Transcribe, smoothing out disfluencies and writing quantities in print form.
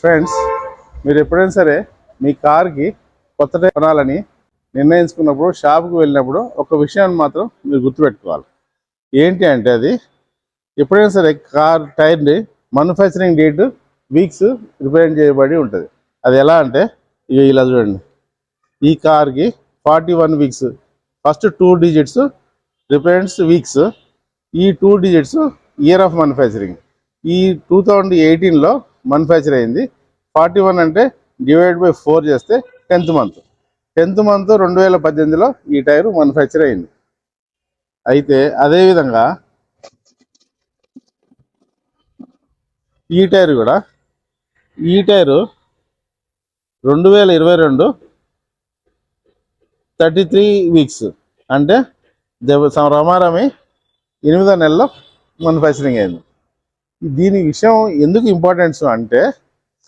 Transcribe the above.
Friends, మీరు ఎప్పుడైనా సరే మీ కార్కి కొత్త టైర్ కొనాలని నిర్ణయించుకున్నప్పుడు షాప్కి వెళ్ళినప్పుడు ఒక విషయాన్ని మాత్రం మీరు గుర్తుపెట్టుకోవాలి. ఏంటి అంటే అది ఎప్పుడైనా సరే కార్ టైర్ని మ్యానుఫ్యాక్చరింగ్ డేట్ వీక్స్ రిప్రజెంట్ చేయబడి ఉంటుంది. అది ఎలా అంటే ఇలా చూడండి, ఈ కార్కి 41 weeks, first 2 digits represents weeks, ఈ 2 డిజిట్స్ ఇయర్ ఆఫ్ మ్యానుఫ్యాక్చరింగ్. ఈ 2018లో మ్యానుఫ్యాక్చర్ అయింది. 41 అంటే /4 చేస్తే 10th మంత్ 2018లో ఈ టైరు మ్యానుఫ్యాక్చర్ అయింది. అయితే అదేవిధంగా ఈ టైరు కూడా, ఈ టైరు 2022 33 వీక్స్ అంటే రమారమి 8వ నెలలో మ్యానుఫ్యాక్చరింగ్ అయింది. దీని విషయం ఎందుకు ఇంపార్టెన్స్ అంటే